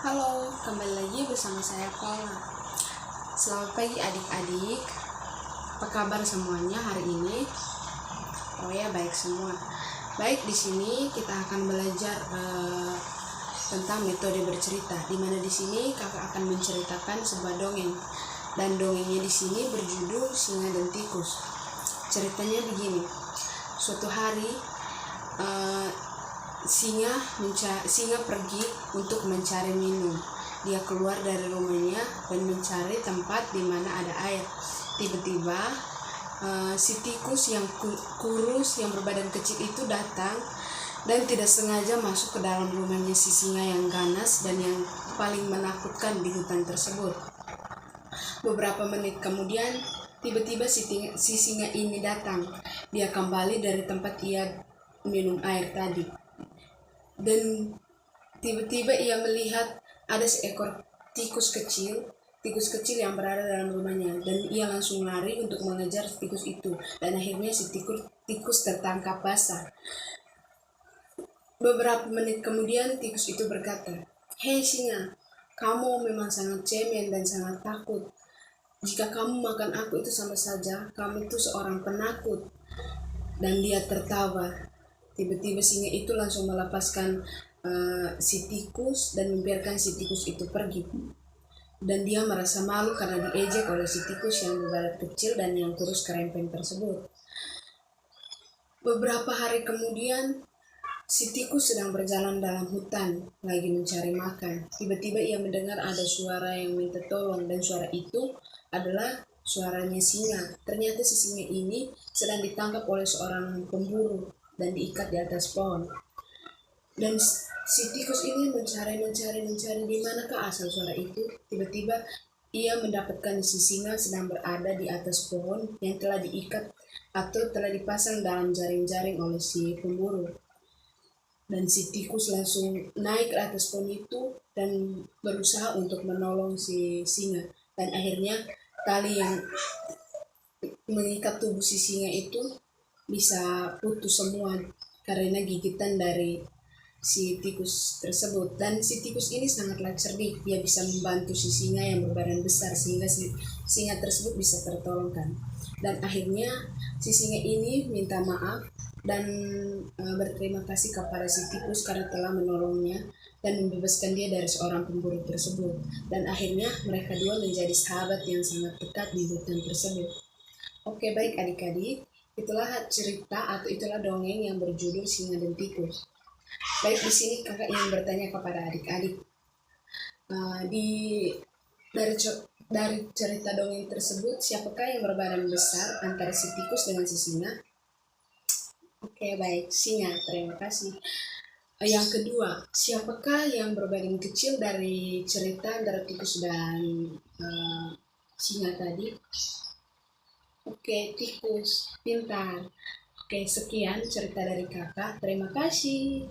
Halo, kembali lagi bersama saya Paula. Selamat pagi adik-adik. Apa kabar semuanya hari ini? Oh ya, baik semua. Baik, di sini kita akan belajar tentang metode bercerita. Di mana di sini kakak akan menceritakan sebuah dongeng. Dan dongengnya di sini berjudul Singa dan Tikus. Ceritanya begini. Suatu hari singa pergi untuk mencari minum. Dia keluar dari rumahnya dan mencari tempat di mana ada air. Tiba-tiba si tikus yang kurus yang berbadan kecil itu datang dan tidak sengaja masuk ke dalam rumahnya si singa yang ganas dan yang paling menakutkan di hutan tersebut. Beberapa menit kemudian tiba-tiba si singa ini datang. Dia kembali dari tempat ia minum air tadi. Dan tiba-tiba ia melihat ada seekor tikus kecil yang berada dalam rumahnya, dan ia langsung lari untuk mengejar tikus itu, dan akhirnya si tikus tertangkap basah. Beberapa menit kemudian tikus itu berkata, "Hei singa, kamu memang sangat cemen dan sangat takut. Jika kamu makan aku itu sama saja, kamu itu seorang penakut." Dan dia tertawa. Tiba-tiba singa itu langsung melepaskan si tikus dan membiarkan si tikus itu pergi. Dan dia merasa malu karena diejek oleh si tikus yang berbadan kecil dan yang kurus kerempeng tersebut. Beberapa hari kemudian, si tikus sedang berjalan dalam hutan, lagi mencari makan. Tiba-tiba ia mendengar ada suara yang minta tolong, dan suara itu adalah suaranya singa. Ternyata si singa ini sedang ditangkap oleh seorang pemburu dan diikat di atas pohon. Dan si tikus ini mencari di manakah asal suara itu. Tiba-tiba ia mendapatkan si singa sedang berada di atas pohon yang telah diikat atau telah dipasang dalam jaring-jaring oleh si pemburu. Dan si tikus langsung naik ke atas pohon itu dan berusaha untuk menolong si singa. Dan akhirnya tali yang mengikat tubuh si singa itu bisa putus semua karena gigitan dari si tikus tersebut. Dan si tikus ini sangatlah cerdik, dia bisa membantu si singa yang berbadan besar sehingga si singa tersebut bisa tertolongkan. Dan akhirnya si singa ini minta maaf dan berterima kasih kepada si tikus karena telah menolongnya dan membebaskan dia dari seorang pemburu tersebut. Dan akhirnya mereka dua menjadi sahabat yang sangat dekat di hutan tersebut. Oke, baik adik-adik, itulah cerita atau itulah dongeng yang berjudul Singa dan Tikus. Baik, di sini kakak ingin bertanya kepada adik-adik, dari cerita dongeng tersebut, siapakah yang berbadan besar antara si tikus dengan si singa? Oke, baik, singa, terima kasih. Yang kedua, siapakah yang berbadan kecil dari cerita antara tikus dan singa tadi? Oke, tikus, pintar. Oke, sekian cerita dari kakak. Terima kasih.